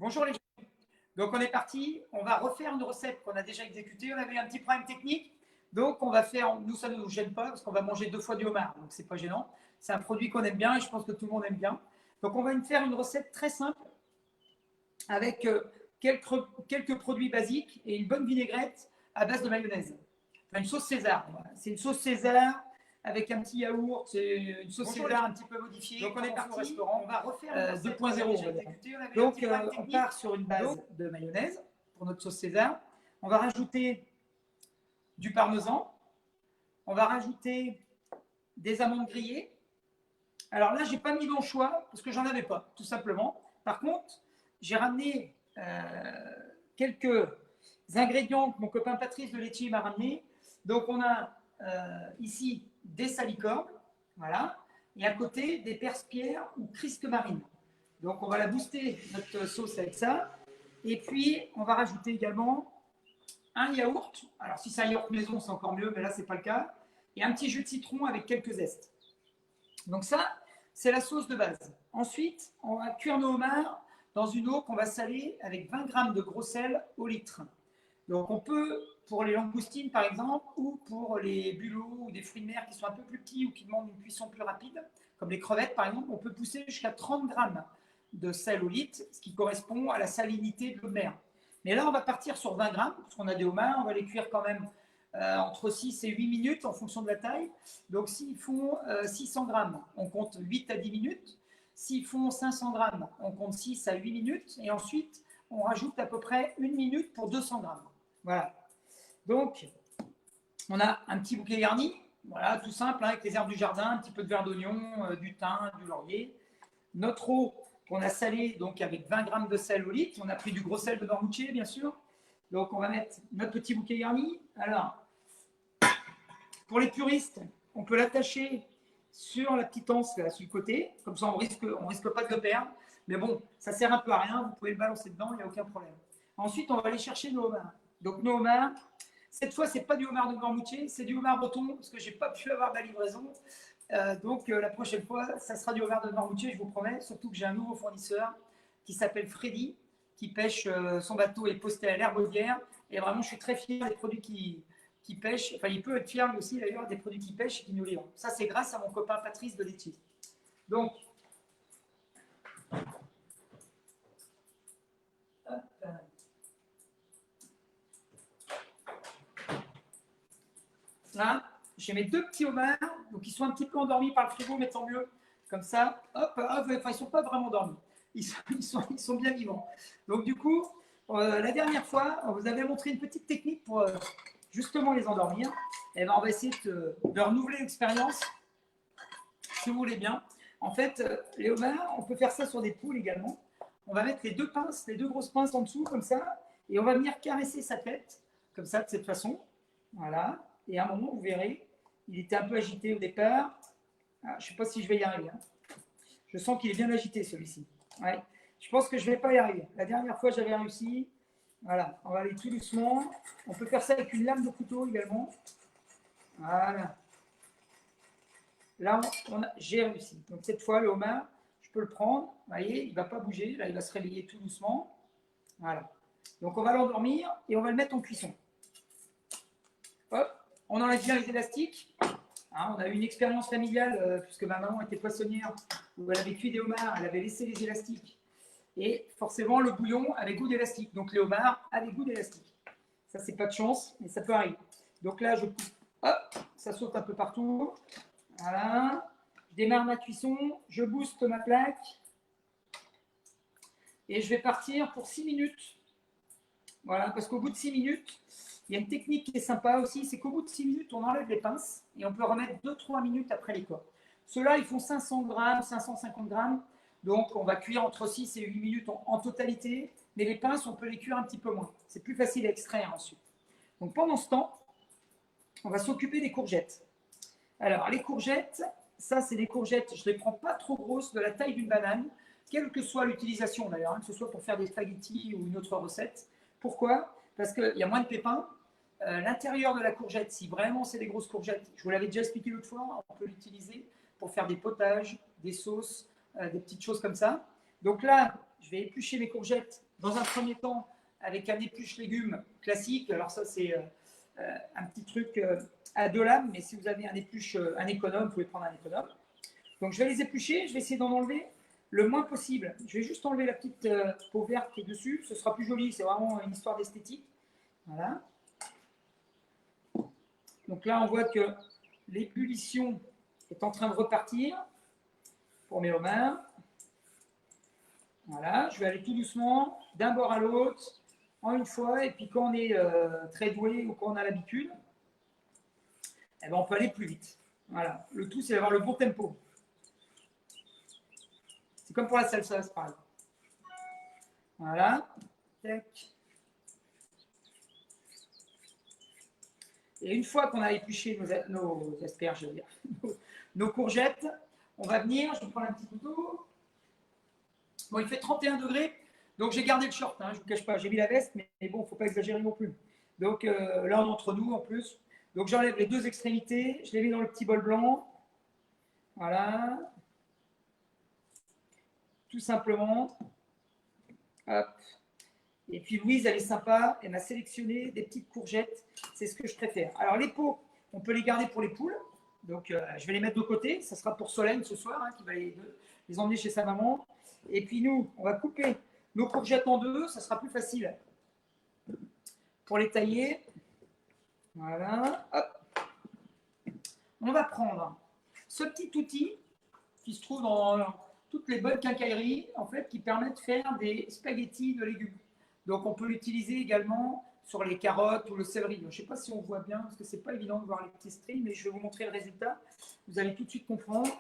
Bonjour les gens. Donc on est parti, on va refaire une recette qu'on a déjà exécutée. On avait un petit problème technique, donc on va faire, nous ça ne nous gêne pas parce qu'on va manger 2 fois du homard, donc c'est pas gênant. C'est un produit qu'on aime bien et je pense que tout le monde aime bien. Donc on va faire une recette très simple avec quelques produits basiques et une bonne vinaigrette à base de mayonnaise. Enfin, une sauce César. Voilà. C'est une sauce César avec un petit yaourt, c'est une sauce César un petit peu modifiée. Donc on est parti au restaurant, on va refaire 2.0. Donc on part sur une base de mayonnaise pour notre sauce César. On va rajouter du parmesan. On va rajouter des amandes grillées. Alors là, je n'ai pas mis mon choix parce que j'en avais pas, tout simplement. Par contre, j'ai ramené quelques ingrédients que mon copain Patrice de Laitier m'a ramené. Donc on a ici des salicornes, voilà, et à côté des perspierres ou crisques marines. Donc on va la booster notre sauce avec ça. Et puis on va rajouter également un yaourt. Alors si c'est un yaourt maison, c'est encore mieux, mais là c'est pas le cas. Et un petit jus de citron avec quelques zestes. Donc ça, c'est la sauce de base. Ensuite, on va cuire nos homards dans une eau qu'on va saler avec 20 g de gros sel au litre. Donc on peut, pour les langoustines par exemple, ou pour les bulots ou des fruits de mer qui sont un peu plus petits ou qui demandent une cuisson plus rapide, comme les crevettes par exemple, on peut pousser jusqu'à 30 g de sel au litre, ce qui correspond à la salinité de l'eau de mer. Mais là, on va partir sur 20 g, parce qu'on a des homards, on va les cuire quand même entre 6 et 8 minutes en fonction de la taille. Donc s'ils font 600 g, on compte 8 à 10 minutes. S'ils font 500 g, on compte 6 à 8 minutes. Et ensuite, on rajoute à peu près 1 minute pour 200 g. Voilà. Donc, on a un petit bouquet garni. Voilà, tout simple, hein, avec les herbes du jardin, un petit peu de verre d'oignon, du thym, du laurier. Notre eau qu'on a salée, donc avec 20 g de sel au litre. On a pris du gros sel de Noirmoutier, bien sûr. Donc, on va mettre notre petit bouquet garni. Alors, pour les puristes, on peut l'attacher sur la petite anse là, sur le côté. Comme ça, on risque pas de le perdre. Mais bon, ça sert un peu à rien. Vous pouvez le balancer dedans, il n'y a aucun problème. Ensuite, on va aller chercher nos homards. Donc, nos homards, cette fois, ce n'est pas du homard de Noirmoutier, c'est du homard breton, parce que je n'ai pas pu avoir de la livraison. Donc, la prochaine fois, ça sera du homard de Noirmoutier, je vous promets. Surtout que j'ai un nouveau fournisseur qui s'appelle Freddy, qui pêche, son bateau est posté à l'Herbaudière. Et vraiment, je suis très fier des produits qui pêche. Enfin, il peut être fier lui aussi d'ailleurs des produits qui pêchent et qui nous livrent. Ça, c'est grâce à mon copain Patrice de Laitier. Donc, là, j'ai mes 2 petits homards, donc ils sont un petit peu endormis par le frigo, mais tant mieux. Comme ça, hop, enfin, ils ne sont pas vraiment endormis. Ils sont bien vivants. Donc, du coup, la dernière fois, on vous avait montré une petite technique pour justement les endormir. Et ben, on va essayer de renouveler l'expérience, si vous voulez bien. En fait, les homards, on peut faire ça sur des poules également. On va mettre les 2 pinces, les 2 grosses pinces en dessous, comme ça, et on va venir caresser sa tête, comme ça, de cette façon. Voilà. Et à un moment, vous verrez, il était un peu agité au départ. Ah, je ne sais pas si je vais y arriver. Hein. Je sens qu'il est bien agité, celui-ci. Ouais. Je pense que je ne vais pas y arriver. La dernière fois, j'avais réussi. Voilà. On va aller tout doucement. On peut faire ça avec une lame de couteau également. Voilà. Là, j'ai réussi. Donc, cette fois, le homard, je peux le prendre. Vous voyez, il ne va pas bouger. Là, il va se réveiller tout doucement. Voilà. Donc, on va l'endormir et on va le mettre en cuisson. Hop. On enlève bien les élastiques. Hein, on a eu une expérience familiale, puisque ma maman était poissonnière, où elle avait cuit des homards, elle avait laissé les élastiques. Et forcément, le bouillon avait goût d'élastique. Donc, les homards avaient goût d'élastique. Ça, c'est pas de chance, mais ça peut arriver. Donc là, je coupe. Hop, ça saute un peu partout. Voilà. Je démarre ma cuisson. Je booste ma plaque. Et je vais partir pour 6 minutes. Voilà, parce qu'au bout de 6 minutes, il y a une technique qui est sympa aussi, c'est qu'au bout de 6 minutes, on enlève les pinces et on peut remettre 2-3 minutes après les corps. Ceux-là, ils font 500 grammes, 550 grammes. Donc, on va cuire entre 6 et 8 minutes en totalité. Mais les pinces, on peut les cuire un petit peu moins. C'est plus facile à extraire ensuite. Donc, pendant ce temps, on va s'occuper des courgettes. Alors, les courgettes, ça, c'est des courgettes, je ne les prends pas trop grosses, de la taille d'une banane, quelle que soit l'utilisation d'ailleurs, hein, que ce soit pour faire des spaghettis ou une autre recette. Pourquoi? Parce qu'il y a moins de pépins. L'intérieur de la courgette, si vraiment c'est des grosses courgettes, je vous l'avais déjà expliqué l'autre fois, on peut l'utiliser pour faire des potages, des sauces, des petites choses comme ça. Donc là, je vais éplucher mes courgettes dans un premier temps avec un épluche légumes classique. Alors ça, c'est un petit truc à 2 lames, mais si vous avez un épluche, un économe, vous pouvez prendre un économe. Donc, je vais les éplucher, je vais essayer d'en enlever le moins possible. Je vais juste enlever la petite peau verte qui est dessus, ce sera plus joli, c'est vraiment une histoire d'esthétique. Voilà. Donc là, on voit que l'ébullition est en train de repartir pour mes homards. Voilà, je vais aller tout doucement, d'un bord à l'autre, en une fois, et puis quand on est très doué ou quand on a l'habitude, eh ben, on peut aller plus vite. Voilà, le tout, c'est d'avoir le bon tempo. C'est comme pour la salsa, c'est pareil. Voilà. Tac. Et une fois qu'on a épluché nos asperges, je veux dire, nos courgettes, on va venir, je vais prendre un petit couteau. Bon, il fait 31 degrés, donc j'ai gardé le short, hein, je ne vous cache pas, j'ai mis la veste, mais bon, il ne faut pas exagérer non plus. Donc là, on est entre nous en plus. Donc j'enlève les 2 extrémités, je les mets dans le petit bol blanc. Voilà. Tout simplement. Hop. Et puis Louise, elle est sympa, elle m'a sélectionné des petites courgettes, c'est ce que je préfère. Alors les peaux, on peut les garder pour les poules, donc je vais les mettre de côté, ça sera pour Solène ce soir, hein, qui va les emmener chez sa maman. Et puis nous, on va couper nos courgettes en 2, ça sera plus facile pour les tailler. Voilà, hop. On va prendre ce petit outil qui se trouve dans toutes les bonnes quincailleries, en fait, qui permet de faire des spaghettis de légumes. Donc, on peut l'utiliser également sur les carottes ou le céleri. Je ne sais pas si on voit bien, parce que ce n'est pas évident de voir les petits streams, mais je vais vous montrer le résultat. Vous allez tout de suite comprendre.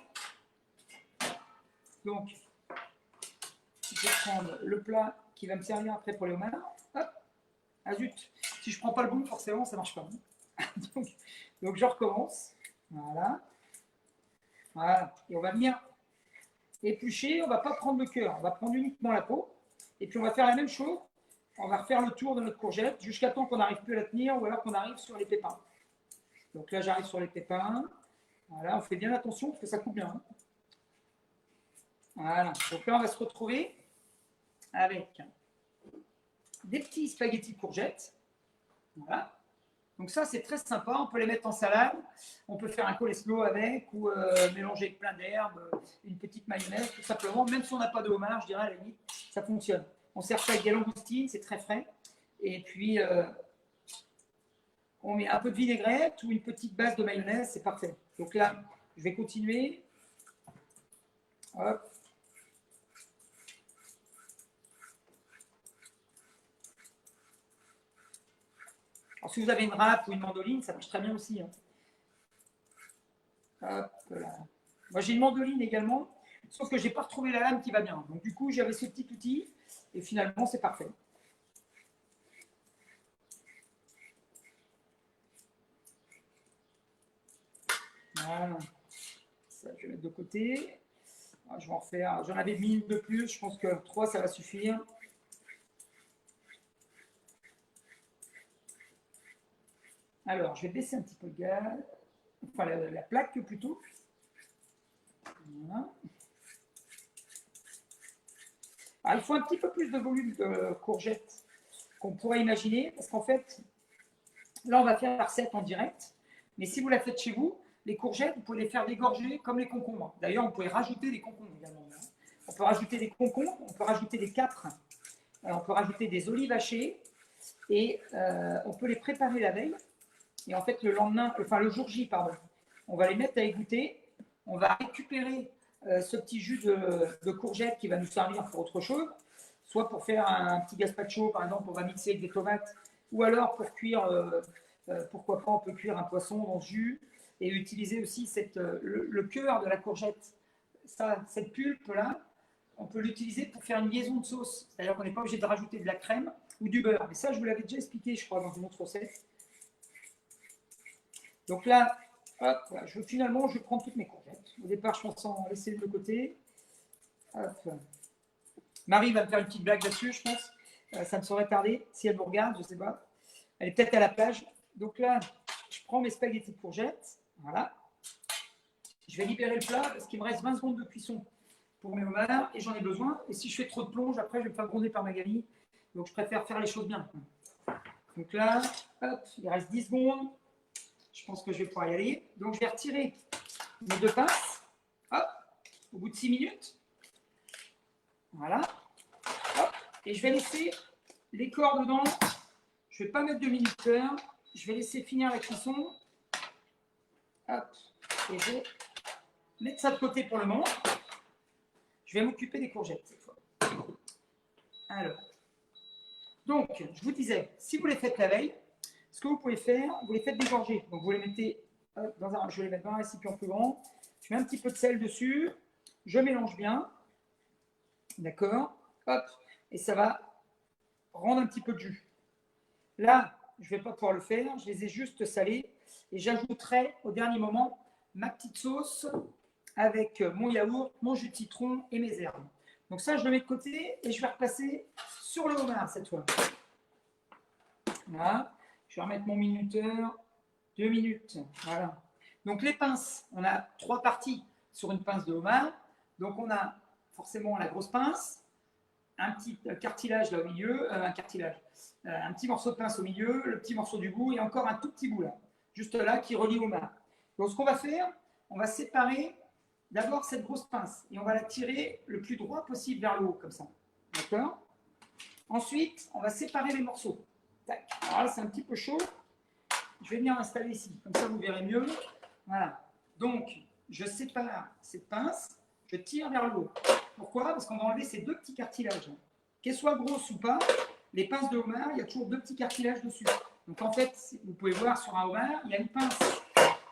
Donc, je vais prendre le plat qui va me servir après pour les homards. Hop, ah zut, si je ne prends pas le bon, forcément, ça ne marche pas. donc, je recommence. Voilà. Voilà. Et on va venir éplucher. On ne va pas prendre le cœur, on va prendre uniquement la peau. Et puis, on va faire la même chose. On va refaire le tour de notre courgette jusqu'à temps qu'on n'arrive plus à la tenir ou alors qu'on arrive sur les pépins. Donc là, j'arrive sur les pépins. Voilà, on fait bien attention parce que ça coupe bien. Hein. Voilà, donc là, on va se retrouver avec des petits spaghettis courgettes. Voilà. Donc ça, c'est très sympa. On peut les mettre en salade. On peut faire un coleslaw avec ou mélanger avec plein d'herbes, une petite mayonnaise, tout simplement. Même si on n'a pas de homard, je dirais à la limite, ça fonctionne. On sert ça avec des langoustines, c'est très frais. Et puis, on met un peu de vinaigrette ou une petite base de mayonnaise, c'est parfait. Donc là, je vais continuer. Hop. Alors, si vous avez une râpe ou une mandoline, ça marche très bien aussi. Hein. Hop là. Moi, j'ai une mandoline également, sauf que je n'ai pas retrouvé la lame qui va bien. Donc, du coup, j'avais ce petit outil et finalement, c'est parfait. Voilà. Ça, je vais mettre de côté. Je vais en refaire. J'en avais mis une de plus. Je pense que 3, ça va suffire. Alors, je vais baisser un petit peu le gaz. Enfin, la plaque plutôt. Voilà. Alors, il faut un petit peu plus de volume de courgettes qu'on pourrait imaginer. Parce qu'en fait, là, on va faire la recette en direct. Mais si vous la faites chez vous, les courgettes, vous pouvez les faire dégorger comme les concombres. D'ailleurs, on peut rajouter des concombres également. On peut rajouter des concombres, on peut rajouter des capres, on peut rajouter des olives hachées et on peut les préparer la veille. Et en fait, le lendemain, enfin le jour J, pardon, on va les mettre à égoutter. On va récupérer ce petit jus de courgette qui va nous servir pour autre chose, soit pour faire un petit gazpacho, par exemple, on va mixer avec des tomates, ou alors pour cuire, pourquoi pas, on peut cuire un poisson dans ce jus et utiliser aussi le cœur de la courgette. Ça, cette pulpe-là, on peut l'utiliser pour faire une liaison de sauce. C'est-à-dire qu'on n'est pas obligé de rajouter de la crème ou du beurre. Mais ça, je vous l'avais déjà expliqué, je crois, dans une autre recette. Donc là, hop, voilà, finalement, je vais prendre toutes mes courgettes. Au départ, je pense en laisser une de côté. Hop. Marie va me faire une petite blague là-dessus, je pense. Ça me saurait tarder. Si elle me regarde, je ne sais pas. Elle est peut-être à la plage. Donc là, je prends mes spaghettis de courgettes. Voilà. Je vais libérer le plat parce qu'il me reste 20 secondes de cuisson pour mes homards et j'en ai besoin. Et si je fais trop de plonge, après, je vais me faire gronder par Magali Donc, je préfère faire les choses bien. Donc là, hop, il reste 10 secondes. Je pense que je vais pouvoir y aller. Donc, je vais retirer mes deux pinces. Hop, au bout de 6 minutes. Voilà. Hop, et je vais laisser les corps dedans. Je ne vais pas mettre de minuteur. Je vais laisser finir la cuisson. Hop, et je vais mettre ça de côté pour le moment. Je vais m'occuper des courgettes cette fois. Alors, donc, je vous disais, si vous les faites la veille, ce que vous pouvez faire, vous les faites dégorger. Donc, vous les mettez dans un, je vais les mettre dans un récipient plus grand. Je mets un petit peu de sel dessus. Je mélange bien. D'accord. Hop. Et ça va rendre un petit peu de jus. Là, je ne vais pas pouvoir le faire. Je les ai juste salés. Et j'ajouterai au dernier moment ma petite sauce avec mon yaourt, mon jus de citron et mes herbes. Donc ça, je le mets de côté et je vais repasser sur le homard cette fois. Voilà. Je vais remettre mon minuteur. 2 minutes. Voilà. Donc les pinces, on a 3 parties sur une pince de homard. Donc on a forcément la grosse pince, un petit cartilage là au milieu, un petit morceau de pince au milieu, le petit morceau du bout et encore un tout petit bout là, juste là qui relie au homard. Donc ce qu'on va faire, on va séparer d'abord cette grosse pince et on va la tirer le plus droit possible vers le haut comme ça. D'accord? Ensuite, on va séparer les morceaux. Tac. Alors là, c'est un petit peu chaud. Je vais venir l'installer ici, comme ça vous verrez mieux. Voilà. Donc, je sépare cette pince, je tire vers le haut. Pourquoi? Parce qu'on va enlever ces deux petits cartilages. Qu'elles soient grosses ou pas, les pinces de homard, il y a toujours deux petits cartilages dessus. Donc en fait, vous pouvez voir sur un homard, il y a une pince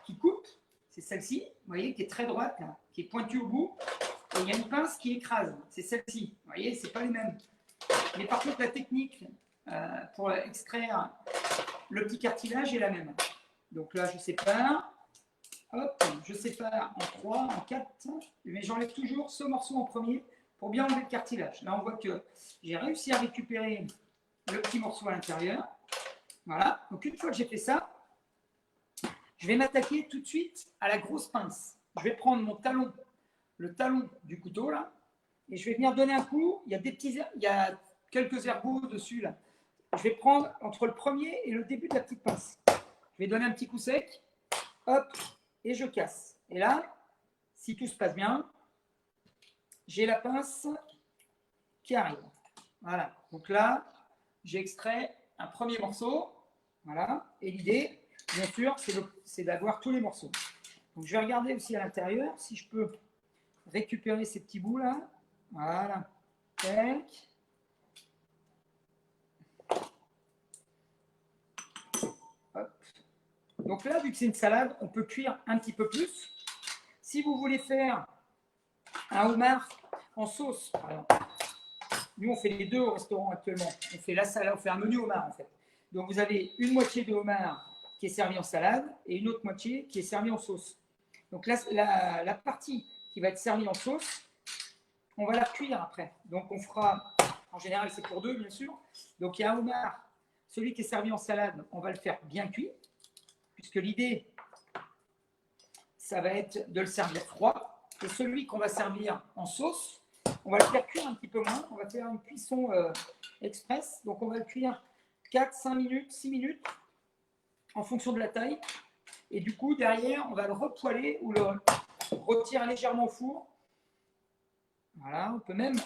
qui coupe, c'est celle-ci, vous voyez, qui est très droite, là, qui est pointue au bout. Et il y a une pince qui écrase, c'est celle-ci. Vous voyez, ce n'est pas les mêmes. Mais par contre, la technique pour extraire le petit cartilage est la même. Donc là, je sépare. Hop, je sépare en 3, en 4. Mais j'enlève toujours ce morceau en premier pour bien enlever le cartilage. Là, on voit que j'ai réussi à récupérer le petit morceau à l'intérieur. Voilà. Donc, une fois que j'ai fait ça, je vais m'attaquer tout de suite à la grosse pince. Je vais prendre mon talon, le talon du couteau, là, et je vais venir donner un coup. Il y a quelques ergots dessus, là. Je vais prendre entre le premier et le début de la petite pince. Je vais donner un petit coup sec. Hop, et je casse. Et là, si tout se passe bien, j'ai la pince qui arrive. Voilà. Donc là, j'ai extrait un premier morceau. Voilà. Et l'idée, bien sûr, c'est d'avoir tous les morceaux. Donc je vais regarder aussi à l'intérieur si je peux récupérer ces petits bouts là. Voilà. Tac. Hop. Donc là, vu que c'est une salade, on peut cuire un petit peu plus. Si vous voulez faire un homard en sauce, par exemple, nous on fait les deux au restaurant actuellement. On fait la salade, on fait un menu homard en fait. Donc vous avez une moitié de homard qui est servie en salade et une autre moitié qui est servie en sauce. Donc là, la partie qui va être servie en sauce, on va la cuire après. Donc on fera, en général c'est pour deux bien sûr. Donc il y a un homard, celui qui est servi en salade, on va le faire bien cuit, puisque l'idée, ça va être de le servir froid. Et celui qu'on va servir en sauce, on va le faire cuire un petit peu moins. On va faire une cuisson express. Donc on va le cuire 4, 5 minutes, 6 minutes, en fonction de la taille. Et du coup, derrière, on va le repoêler ou le retirer légèrement au four. Voilà, on peut même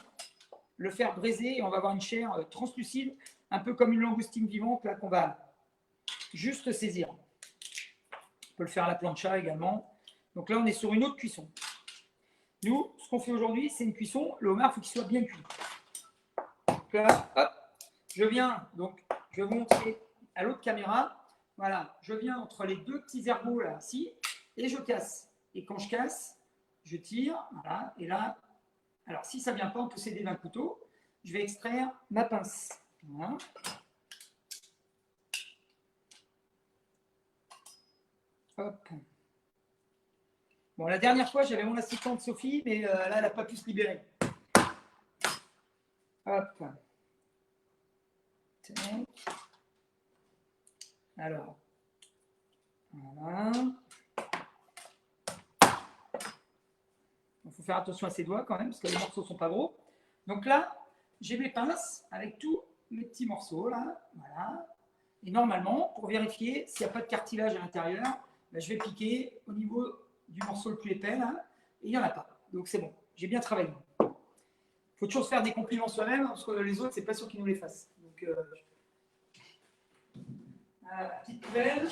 le faire braiser et on va avoir une chair translucide, un peu comme une langoustine vivante là qu'on va juste saisir. On peut le faire à la plancha également. Donc là, on est sur une autre cuisson. Nous, ce qu'on fait aujourd'hui, c'est une cuisson. Le homard, il faut qu'il soit bien cuit. Donc là, hop, je viens, donc je vais vous montrer à l'autre caméra. Voilà, je viens entre les deux petits ergots là, ici, et je casse. Et quand je casse, je tire, voilà, et là, alors si ça ne vient pas, on peut s'aider d'un couteau. Je vais extraire ma pince. Voilà. Hop. Bon, la dernière fois, j'avais mon assistante Sophie, mais là, elle n'a pas pu se libérer. Hop. Tac. Alors. Voilà. Il faut faire attention à ses doigts quand même, parce que les morceaux ne sont pas gros. Donc là, j'ai mes pinces avec tous mes petits morceaux, là. Voilà. Et normalement, pour vérifier s'il n'y a pas de cartilage à l'intérieur, ben, je vais piquer au niveau du morceau le plus épais, là, et il n'y en a pas. Donc c'est bon, j'ai bien travaillé. Il faut toujours se faire des compliments soi-même, parce que les autres, c'est pas sûr qu'ils nous les fassent. Donc, voilà, la petite poubelle.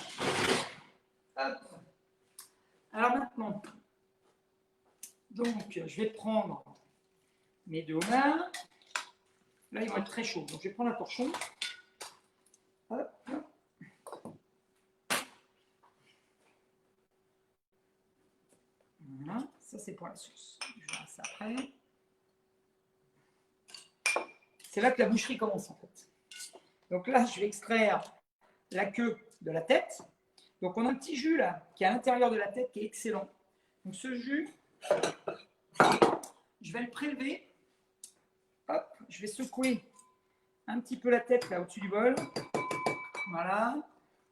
Hop. Alors maintenant, donc, je vais prendre mes 2 homards. Là, ils vont être très chauds. Donc, je vais prendre un torchon. Hop. Voilà, ça c'est pour la sauce. Je verrai ça après. C'est là que la boucherie commence en fait. Donc là, je vais extraire la queue de la tête. Donc on a un petit jus là qui est à l'intérieur de la tête qui est excellent. Donc ce jus, je vais le prélever. Hop, je vais secouer un petit peu la tête là au-dessus du bol. Voilà,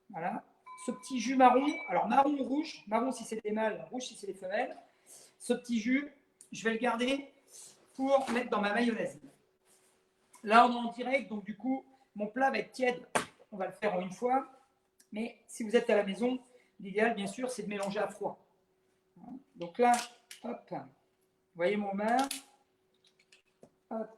voilà. Ce petit jus marron, alors marron ou rouge, marron si c'est des mâles, rouge si c'est des femelles. Ce petit jus, je vais le garder pour mettre dans ma mayonnaise. Là, on est en direct, donc du coup, mon plat va être tiède. On va le faire en une fois. Mais si vous êtes à la maison, l'idéal, bien sûr, c'est de mélanger à froid. Donc là, hop, vous voyez mon homard. Hop.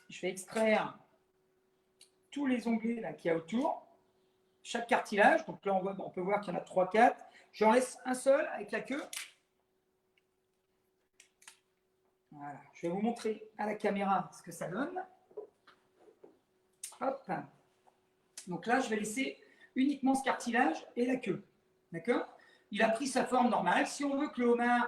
Je vais extraire tous les onglets qu'il y a autour, chaque cartilage. Donc là, on peut voir qu'il y en a 3-4. J'en laisse un seul avec la queue. Voilà, je vais vous montrer à la caméra ce que ça donne. Hop. Donc là, je vais laisser uniquement ce cartilage et la queue. D'accord? Il a pris sa forme normale. Si on veut que le homard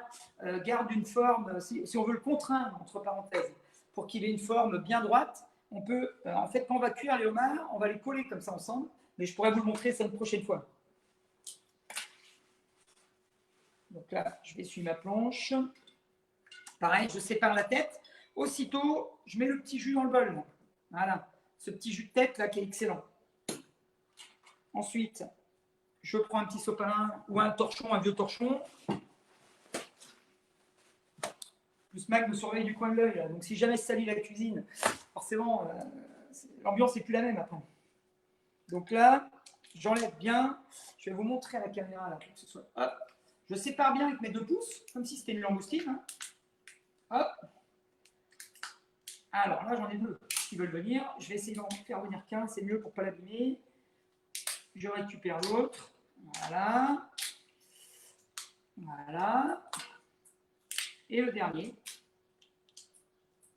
garde une forme, si on veut le contraindre, entre parenthèses, pour qu'il ait une forme bien droite, on peut, en fait, quand on va cuire les homards, on va les coller comme ça ensemble. Mais je pourrais vous le montrer ça une prochaine fois. Donc là, je vais essuyer ma planche. Pareil, je sépare la tête. Aussitôt, je mets le petit jus dans le bol. Voilà, ce petit jus de tête là qui est excellent. Ensuite, je prends un petit sopalin ou un torchon, un vieux torchon. Plus Mac me surveille du coin de l'œil. Donc si jamais ça salit la cuisine, forcément, l'ambiance n'est plus la même après. Donc là, j'enlève bien. Je vais vous montrer à la caméra là, pour que ce soit. Hop. Je sépare bien avec mes 2 pouces, comme si c'était une langoustine. Hein. Hop. Alors là, j'en ai 2 qui veulent venir. Je vais essayer d'en faire venir qu'un, c'est mieux pour ne pas l'abîmer. Je récupère l'autre. Voilà. Voilà. Et le dernier.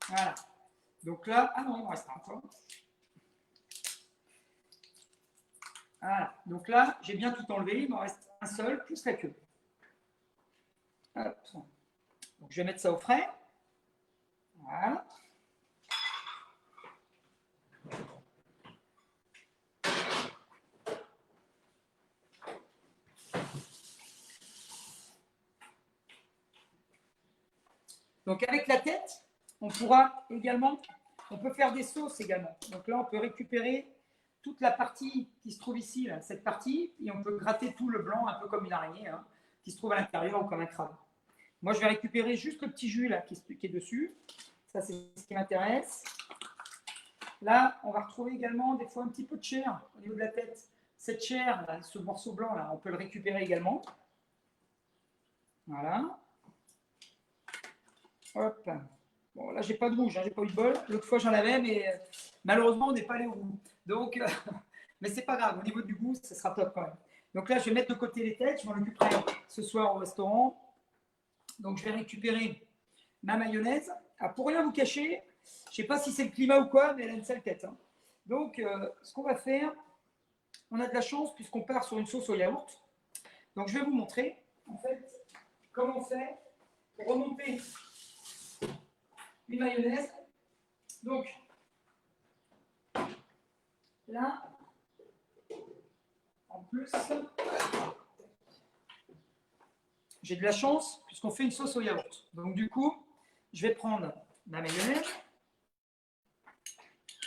Voilà. Donc là, ah non, il m'en reste un encore. Voilà. Donc là, j'ai bien tout enlevé. Il m'en reste un seul, plus la queue. Hop. Donc je vais mettre ça au frais. Voilà. Donc avec la tête, on pourra également, on peut faire des sauces également. Donc là, on peut récupérer toute la partie qui se trouve ici, là, cette partie, et on peut gratter tout le blanc, un peu comme une araignée, hein, qui se trouve à l'intérieur ou comme un crabe. Moi, je vais récupérer juste le petit jus là, qui est dessus. Ça, c'est ce qui m'intéresse. Là, on va retrouver également des fois un petit peu de chair au niveau de la tête. Cette chair, là, ce morceau blanc, là, on peut le récupérer également. Voilà. Hop. Bon, là, j'ai pas de rouge, hein, j'ai pas eu de bol. L'autre fois, j'en avais, mais malheureusement, on n'est pas allé au bout. Donc, mais c'est pas grave. Au niveau du goût, ça sera top quand même. Donc là, je vais mettre de côté les têtes. Je m'en occuperai ce soir au restaurant. Donc, je vais récupérer ma mayonnaise. Alors, pour rien vous cacher, je ne sais pas si c'est le climat ou quoi, mais elle a une sale tête. Hein. Donc, ce qu'on va faire, on a de la chance puisqu'on part sur une sauce au yaourt. Donc, je vais vous montrer, en fait, comment on fait pour remonter une mayonnaise. Donc, là, en plus, j'ai de la chance puisqu'on fait une sauce au yaourt. Donc, du coup, je vais prendre ma mayonnaise.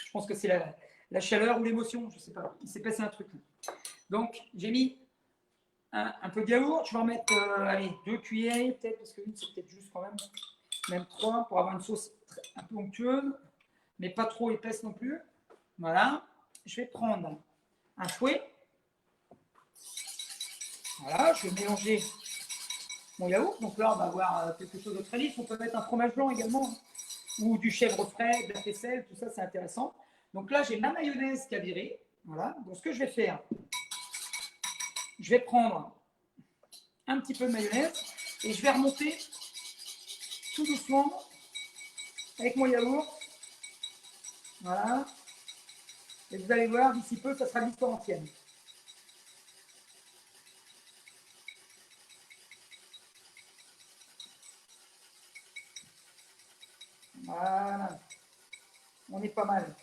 Je pense que c'est la chaleur ou l'émotion, je ne sais pas. Il s'est passé un truc. Donc, j'ai mis un peu de yaourt. Je vais en mettre allez, 2 cuillères peut-être, parce que une c'est peut-être juste quand même 3 pour avoir une sauce un peu onctueuse, mais pas trop épaisse non plus. Voilà. Je vais prendre un fouet. Voilà, je vais mélanger mon yaourt. Donc là, on va avoir quelque chose de très lisse. On peut mettre un fromage blanc également, hein, ou du chèvre frais, de la faisselle, tout ça, c'est intéressant. Donc là, j'ai ma mayonnaise qui a viré. Voilà. Donc ce que je vais faire, je vais prendre un petit peu de mayonnaise et je vais remonter tout doucement avec mon yaourt. Voilà. Et vous allez voir, d'ici peu, ça sera l'histoire ancienne. Voilà. On est pas mal.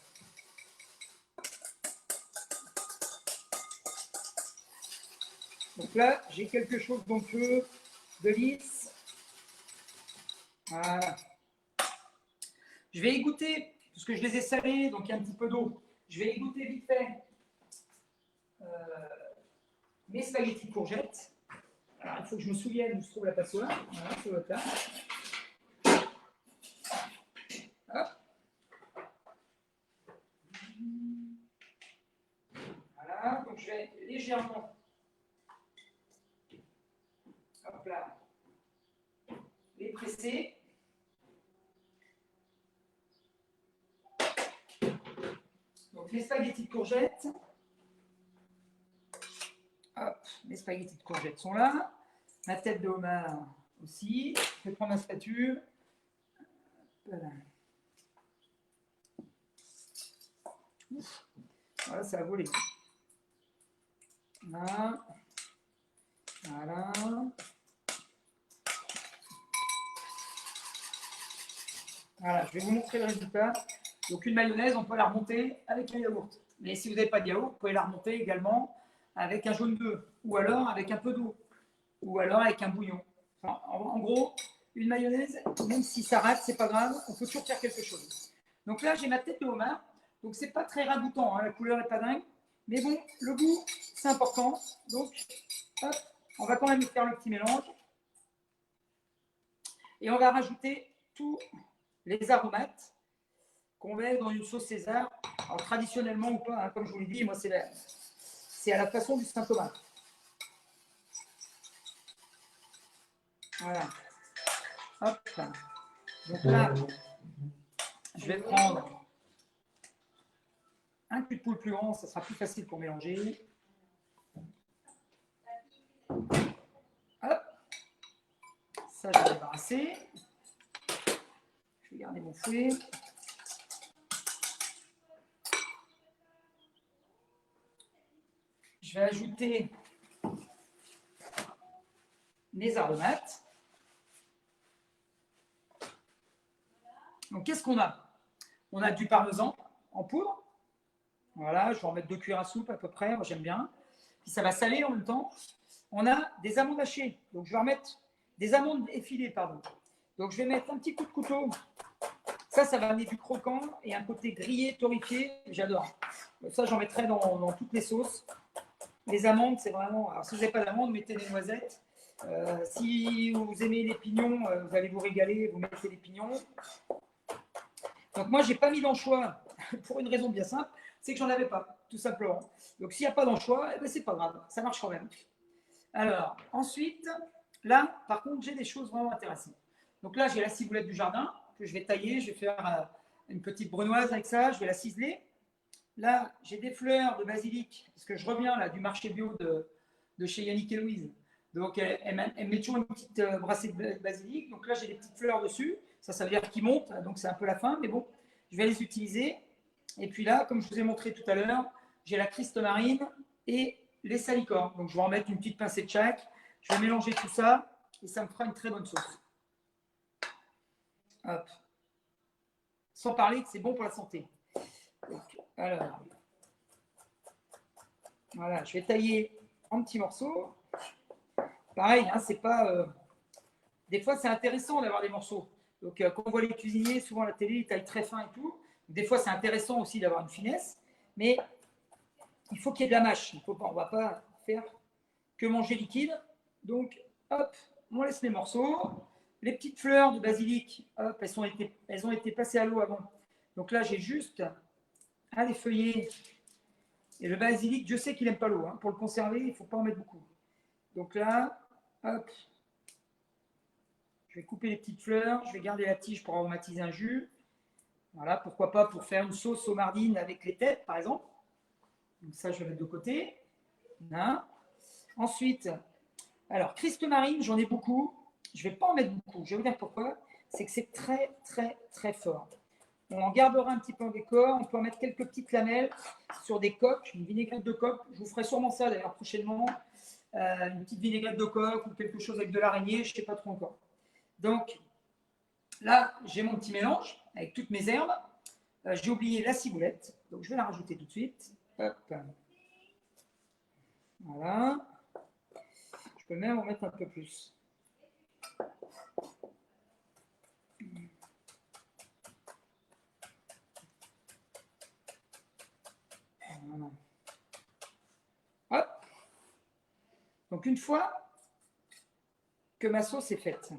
Donc là, j'ai quelque chose d'onctueux, de lisse. Voilà. Je vais égoutter, parce que je les ai salés, donc il y a un petit peu d'eau. Je vais égoutter vite fait mes spaghettis de courgettes. Alors, il faut que je me souvienne où se trouve la passoire. Voilà, ça doit être là. Hop. Voilà, donc je vais légèrement, hop là, les presser. Donc les spaghettis de courgettes. Hop, mes spaghettis de courgettes sont là. Ma tête de homard aussi. Je vais prendre ma spatule. Voilà. Ouf. Voilà, ça a volé. Là. Voilà. Voilà, je vais vous montrer le résultat. Donc une mayonnaise, on peut la remonter avec un yaourt. Mais si vous n'avez pas de yaourt, vous pouvez la remonter également avec un jaune d'œuf, ou alors avec un peu d'eau, ou alors avec un bouillon. Enfin, en gros, une mayonnaise, même si ça rate, c'est pas grave, on peut toujours faire quelque chose. Donc là, j'ai ma tête de homard. Donc c'est pas très ragoûtant, hein, la couleur n'est pas dingue. Mais bon, le goût, c'est important. Donc, hop, on va quand même faire le petit mélange. Et on va rajouter tous les aromates qu'on met dans une sauce César. Alors traditionnellement ou pas, hein, comme je vous l'ai dit, moi c'est à la façon du Saint-Thomas. Voilà. Hop. Donc là, je vais prendre un cul de poule plus grand, ça sera plus facile pour mélanger. Hop. Ça, je vais débarrasser. Je vais garder mon fouet. Je vais ajouter mes aromates. Donc, qu'est-ce qu'on a? On a du parmesan en poudre. Voilà, je vais en mettre 2 cuillères à soupe à peu près, moi j'aime bien. Puis ça va saler en même temps. On a des amandes hachées. Donc, je vais remettre des amandes effilées, pardon. Donc, je vais mettre un petit coup de couteau. Ça va amener du croquant et un côté grillé, torréfié. J'adore. Ça, j'en mettrai dans toutes les sauces. Les amandes, c'est vraiment... Alors, si vous n'avez pas d'amandes, mettez des noisettes. Si vous aimez les pignons, vous allez vous régaler, vous mettez les pignons. Donc, moi, je n'ai pas mis d'anchois pour une raison bien simple, c'est que j'en avais pas, tout simplement. Donc, s'il n'y a pas d'anchois, eh ben, c'est pas grave, ça marche quand même. Alors, ensuite, là, par contre, j'ai des choses vraiment intéressantes. Donc là, j'ai la ciboulette du jardin que je vais tailler. Je vais faire une petite brunoise avec ça. Je vais la ciseler. Là, j'ai des fleurs de basilic parce que je reviens là du marché bio de chez Yannick et Louise. Donc, elle met toujours une petite brassée de basilic. Donc là, j'ai des petites fleurs dessus. Ça veut dire qu'ils montent. Donc, c'est un peu la fin. Mais bon, je vais les utiliser. Et puis là, comme je vous ai montré tout à l'heure, j'ai la Christ marine et les salicornes. Donc, je vais en mettre une petite pincée de chaque. Je vais mélanger tout ça et ça me fera une très bonne sauce. Hop. Sans parler que c'est bon pour la santé. Donc, alors, voilà, je vais tailler en petits morceaux. Pareil, hein, c'est pas. Des fois, c'est intéressant d'avoir des morceaux. Donc, quand on voit les cuisiniers, souvent à la télé, ils taillent très fin et tout. Des fois, c'est intéressant aussi d'avoir une finesse, mais il faut qu'il y ait de la mâche. On ne va pas faire que manger liquide. Donc, hop, on laisse les morceaux. Les petites fleurs de basilic, hop, elles ont été passées à l'eau avant. Donc là, j'ai juste à les feuiller. Et le basilic, je sais qu'il n'aime pas l'eau. Hein. Pour le conserver, il ne faut pas en mettre beaucoup. Donc là, hop, je vais couper les petites fleurs. Je vais garder la tige pour aromatiser un jus. Voilà, pourquoi pas pour faire une sauce aux mardines avec les têtes, par exemple. Donc ça, je vais mettre de côté. Voilà. Ensuite, alors, Christ marine, j'en ai beaucoup. Je ne vais pas en mettre beaucoup. Je vais vous dire pourquoi. C'est que c'est très, très, très fort. On en gardera un petit peu en décor. On peut en mettre quelques petites lamelles sur des coques, une vinaigrette de coque. Je vous ferai sûrement ça d'ailleurs prochainement. Une petite vinaigrette de coque ou quelque chose avec de l'araignée, je ne sais pas trop encore. Donc, là, j'ai mon petit mélange avec toutes mes herbes. J'ai oublié la ciboulette, donc je vais la rajouter tout de suite. Hop. Voilà. Je peux même en mettre un peu plus. Voilà. Hop. Donc une fois que ma sauce est faite,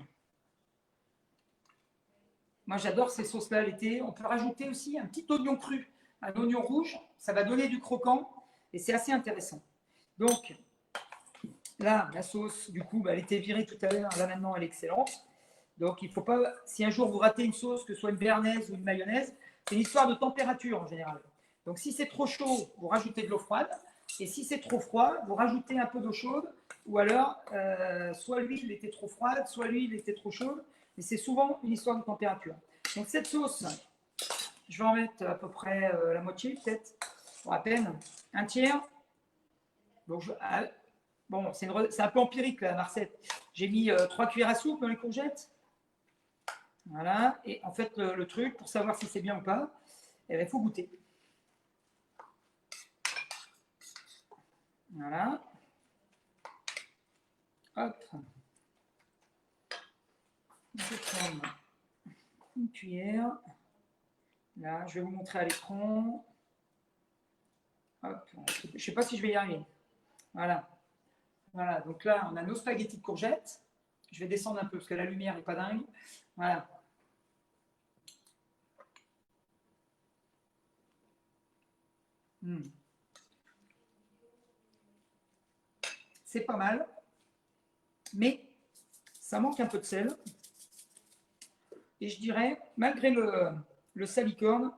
moi j'adore ces sauces-là l'été. On peut rajouter aussi un petit oignon cru, un oignon rouge, ça va donner du croquant et c'est assez intéressant. Donc là, la sauce, du coup, elle était virée tout à l'heure, là maintenant elle est excellente. Donc il ne faut pas, si un jour vous ratez une sauce, que ce soit une béarnaise ou une mayonnaise, c'est une histoire de température en général. Donc si c'est trop chaud, vous rajoutez de l'eau froide. Et si c'est trop froid, vous rajoutez un peu d'eau chaude. Ou alors, soit l'huile était trop froide, soit l'huile était trop chaude. Mais c'est souvent une histoire de température. Donc cette sauce, je vais en mettre à peu près la moitié peut-être, pour à peine, un tiers. Donc bon, c'est un peu empirique la recette. J'ai mis 3 cuillères à soupe dans les courgettes. Voilà. Et en fait, le truc, pour savoir si c'est bien ou pas, il faut goûter. Voilà. Hop. Je vais prendre une cuillère. Là, je vais vous montrer à l'écran. Hop. Je ne sais pas si je vais y arriver. Voilà. Voilà. Donc là, on a nos spaghettis de courgettes. Je vais descendre un peu parce que la lumière n'est pas dingue. Voilà. C'est pas mal. Mais ça manque un peu de sel. Et je dirais, malgré le salicorne,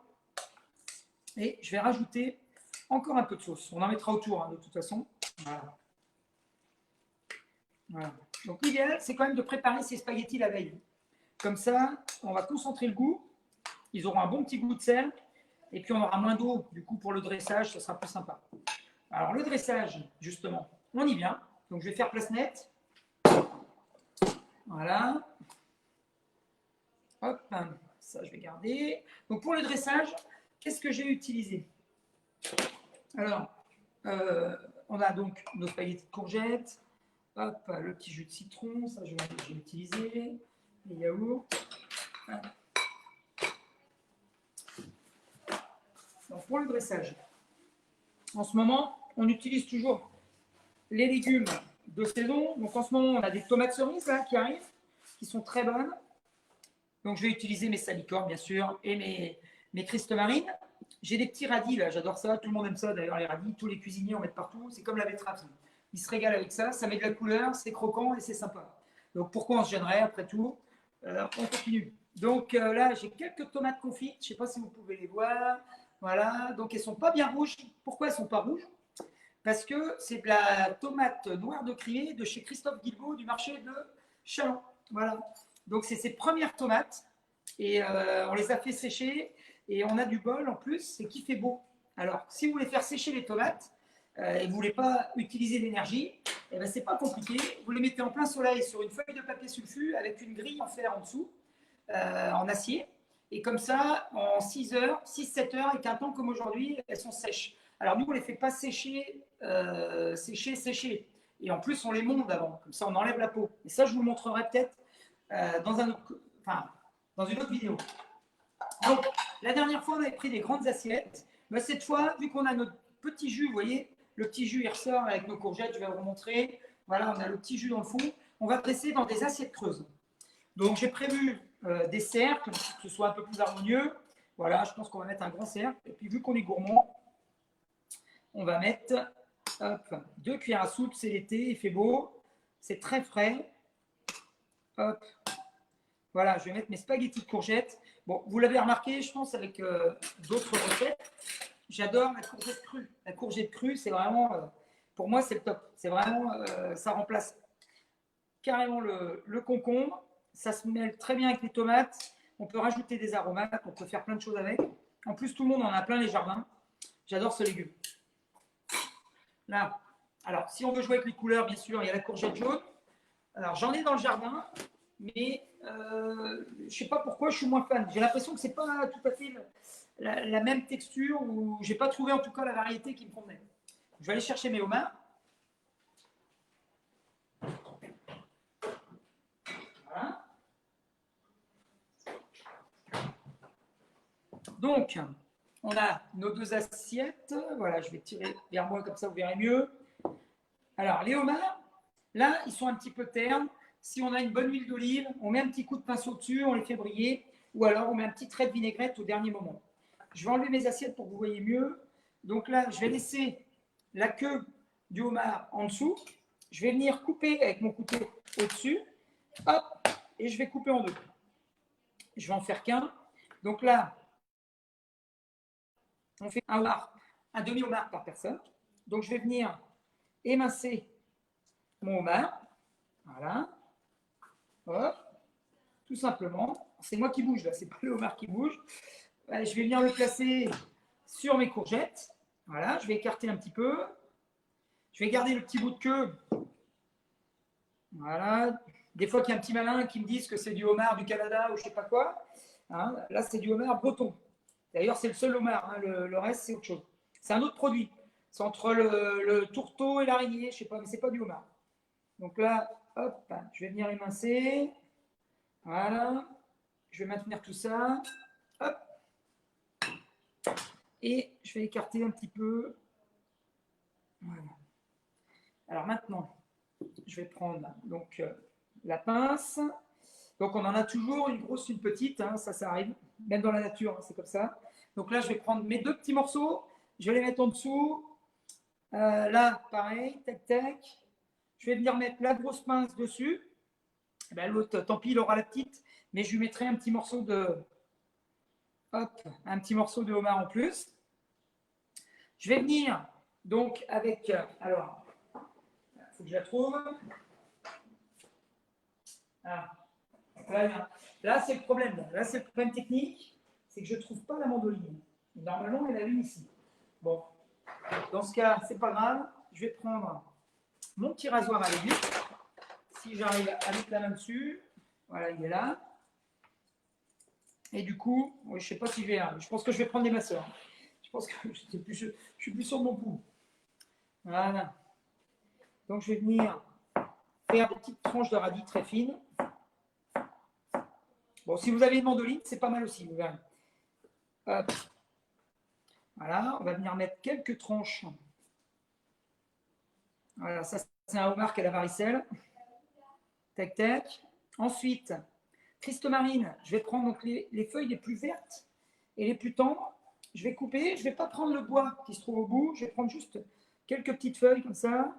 et je vais rajouter encore un peu de sauce. On en mettra autour, hein, de toute façon. Voilà. Voilà. Donc l'idéal, c'est quand même de préparer ces spaghettis la veille. Comme ça, on va concentrer le goût. Ils auront un bon petit goût de sel. Et puis, on aura moins d'eau. Du coup, pour le dressage, ça sera plus sympa. Alors, le dressage, justement, on y vient. Donc, je vais faire place nette. Voilà. Hop, ça, je vais garder. Donc, pour le dressage, qu'est-ce que j'ai utilisé? Alors, on a donc nos spaghettis de courgettes. Hop, le petit jus de citron, ça, j'ai utilisé. Les yaourts. Donc, pour le dressage, en ce moment, on utilise toujours les légumes de saison. Donc, en ce moment, on a des tomates cerises là, qui arrivent, qui sont très bonnes. Donc, je vais utiliser mes salicornes, bien sûr, et mes Christ marines. J'ai des petits radis, là, j'adore ça. Tout le monde aime ça, d'ailleurs, les radis. Tous les cuisiniers en mettent partout. C'est comme la betterave. Ils se régalent avec ça. Ça met de la couleur, c'est croquant et c'est sympa. Donc, pourquoi on se gênerait, après tout? On continue. Donc, là, j'ai quelques tomates confites. Je ne sais pas si vous pouvez les voir. Voilà. Donc, elles ne sont pas bien rouges. Pourquoi elles ne sont pas rouges? Parce que c'est de la tomate noire de Criée de chez Christophe Guilbault du marché de Châlons. Voilà. Donc, c'est ses premières tomates. Et on les a fait sécher. Et on a du bol en plus, c'est qu'il fait beau. Alors, si vous voulez faire sécher les tomates et vous ne voulez pas utiliser d'énergie, eh ben, ce n'est pas compliqué. Vous les mettez en plein soleil sur une feuille de papier sulfu avec une grille en fer en dessous, en acier. Et comme ça, en 6 heures, 6-7 heures, avec un temps comme aujourd'hui, elles sont sèches. Alors, nous, on ne les fait pas sécher. Et en plus, on les monte avant. Comme ça, on enlève la peau. Et ça, je vous le montrerai peut-être dans une autre vidéo. Donc, la dernière fois, on avait pris des grandes assiettes. Mais cette fois, vu qu'on a notre petit jus, vous voyez, le petit jus, il ressort avec nos courgettes, je vais vous montrer. Voilà, on a le petit jus dans le fond. On va dresser dans des assiettes creuses. Donc, j'ai prévu des cercles, que ce soit un peu plus harmonieux. Voilà, je pense qu'on va mettre un grand cercle. Et puis, vu qu'on est gourmand, on va mettre 2 cuillères à soupe. C'est l'été, il fait beau. C'est très frais. Hop. Voilà, je vais mettre mes spaghettis de courgettes. Bon, vous l'avez remarqué, je pense, avec d'autres recettes. J'adore la courgette crue. La courgette crue, c'est vraiment, pour moi, c'est le top. C'est vraiment, ça remplace carrément le concombre. Ça se mêle très bien avec les tomates. On peut rajouter des aromates, on peut faire plein de choses avec. En plus, tout le monde en a plein les jardins. J'adore ce légume. Là, alors, si on veut jouer avec les couleurs, bien sûr, il y a la courgette jaune. Alors, j'en ai dans le jardin, mais je ne sais pas pourquoi je suis moins fan. J'ai l'impression que ce n'est pas tout à fait la même texture, ou je n'ai pas trouvé en tout cas la variété qui me convenait. Je vais aller chercher mes homards. Voilà. Donc, on a nos 2 assiettes. Voilà, je vais tirer vers moi, comme ça vous verrez mieux. Alors, les homards, là, ils sont un petit peu ternes. Si on a une bonne huile d'olive, on met un petit coup de pinceau dessus, on les fait briller, ou alors on met un petit trait de vinaigrette au dernier moment. Je vais enlever mes assiettes pour que vous voyez mieux. Donc là, je vais laisser la queue du homard en dessous. Je vais venir couper avec mon couteau au-dessus. Hop, et je vais couper en 2. Je vais en faire qu'un. Donc là, on fait un homard, un demi-homard par personne. Donc je vais venir émincer mon homard. Voilà. Hop. Tout simplement. C'est moi qui bouge là, c'est pas le homard qui bouge. Allez, je vais venir le placer sur mes courgettes. Voilà, je vais écarter un petit peu. Je vais garder le petit bout de queue. Voilà. Des fois qu'il y a un petit malin qui me dise que c'est du homard du Canada ou je sais pas quoi. Hein, là, c'est du homard breton. D'ailleurs, c'est le seul homard. Hein, le reste, c'est autre chose. C'est un autre produit. C'est entre le tourteau et l'araignée, je sais pas, mais c'est pas du homard. Donc là, hop, je vais venir émincer. Voilà. Je vais maintenir tout ça. Hop. Et je vais écarter un petit peu. Voilà. Alors maintenant, je vais prendre donc la pince. Donc on en a toujours une grosse, une petite, hein, ça arrive, même dans la nature, hein, c'est comme ça. Donc là, je vais prendre mes 2 petits morceaux, je vais les mettre en dessous. Là, pareil, tac, tac. Je vais venir mettre la grosse pince dessus. Et ben, l'autre, tant pis, il aura la petite, mais je lui mettrai un petit morceau de, hop, un petit morceau de homard en plus. Je vais venir donc avec, alors, il faut que je la trouve. Ah, là, c'est le problème. Là, c'est le problème technique, c'est que je ne trouve pas la mandoline. Normalement, elle a une ici. Bon, dans ce cas, c'est pas grave. Je vais prendre mon petit rasoir à légumes. Si j'arrive à mettre la main dessus, voilà, il est là. Et du coup, je ne sais pas si je vais. Je pense que je vais prendre des masseurs. Je pense que je suis plus sûr de mon pouls. Voilà. Donc, je vais venir faire des petites tranches de radis très fines. Bon, si vous avez une mandoline, c'est pas mal aussi, vous verrez. Hop. Voilà, on va venir mettre quelques tranches. Voilà, ça c'est un homard qui a la varicelle. Tac, tac. Ensuite, Christ marine, je vais prendre donc les feuilles les plus vertes et les plus tendres. Je vais couper, je ne vais pas prendre le bois qui se trouve au bout, je vais prendre juste quelques petites feuilles comme ça.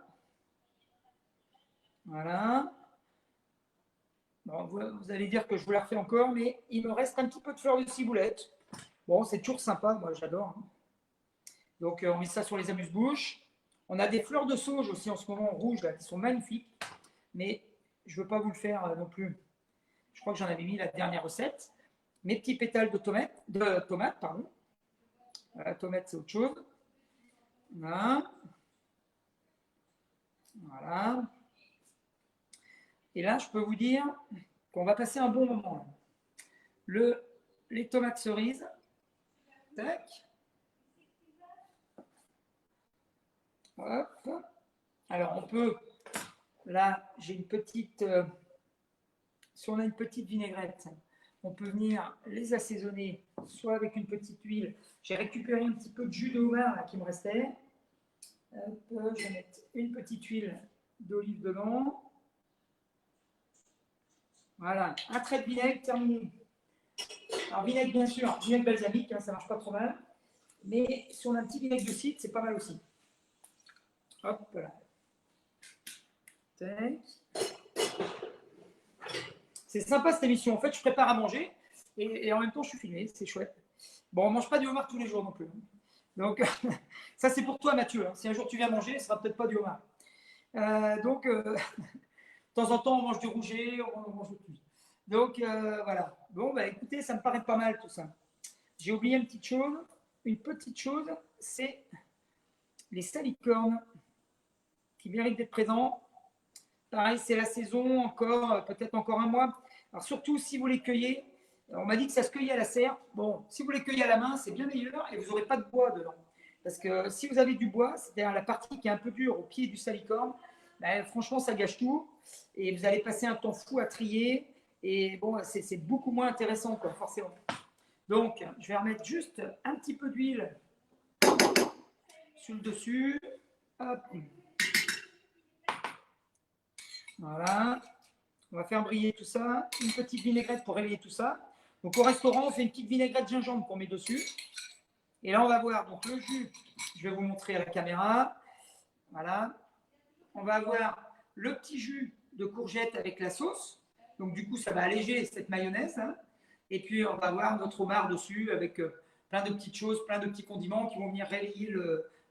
Voilà. Bon, vous allez dire que je vous la refais encore, mais il me reste un petit peu de fleurs de ciboulette. Bon, c'est toujours sympa, moi j'adore. Donc on met ça sur les amuse-bouches. On a des fleurs de sauge aussi en ce moment rouges là, qui sont magnifiques, mais je ne veux pas vous le faire non plus. Je crois que j'en avais mis la dernière recette. Mes petits pétales de tomates, pardon. La tomate, c'est autre chose. Voilà. Voilà. Et là, je peux vous dire qu'on va passer un bon moment. Les tomates cerises. Tac. Hop. Alors, on peut... Là, j'ai une petite... si on a une petite vinaigrette, on peut venir les assaisonner soit avec une petite huile. J'ai récupéré un petit peu de jus de homard là, qui me restait. Hop, je vais mettre une petite huile d'olive dedans. Voilà, un trait de vinaigre terminé. Alors, vinaigre, bien sûr, vinaigre balsamique, hein, ça marche pas trop mal. Mais si on a un petit vinaigre de cidre, c'est pas mal aussi. Hop, voilà. C'est sympa cette émission. En fait, je prépare à manger et en même temps, je suis filmé. C'est chouette. Bon, on ne mange pas du homard tous les jours non plus. Donc, ça, c'est pour toi, Mathieu. Si un jour tu viens manger, ce sera peut-être pas du homard. De temps en temps, on mange du rouget, on mange de tout. Donc, voilà. Bon, bah, écoutez, ça me paraît pas mal tout ça. J'ai oublié une petite chose. Une petite chose, c'est les salicornes qui méritent d'être présents. Pareil, c'est la saison, encore, peut-être encore un mois. Alors, surtout si vous les cueillez, on m'a dit que ça se cueillait à la serre. Bon, si vous les cueillez à la main, c'est bien meilleur et vous n'aurez pas de bois dedans. Parce que si vous avez du bois, c'est-à-dire la partie qui est un peu dure au pied du salicorne, ben, franchement, ça gâche tout. Et vous allez passer un temps fou à trier. Et bon, c'est beaucoup moins intéressant, quoi, forcément. Donc, je vais remettre juste un petit peu d'huile sur le dessus. Hop. Voilà. On va faire briller tout ça. Une petite vinaigrette pour réveiller tout ça. Donc, au restaurant, on fait une petite vinaigrette gingembre qu'on met dessus. Et là, on va voir donc le jus. Je vais vous montrer à la caméra. Voilà. On va avoir le petit jus de courgette avec la sauce. Donc, du coup, ça va alléger cette mayonnaise. Hein. Et puis, on va avoir notre homard dessus avec plein de petites choses, plein de petits condiments qui vont venir réveiller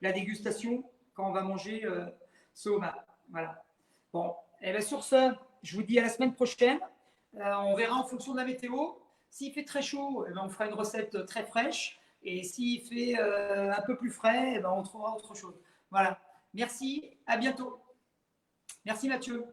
la dégustation quand on va manger ce homard. Voilà. Bon, et bien sur ce, je vous dis à la semaine prochaine. On verra en fonction de la météo. S'il fait très chaud, eh ben, on fera une recette très fraîche. Et s'il fait un peu plus frais, eh ben, on trouvera autre chose. Voilà. Merci, à bientôt. Merci Mathieu.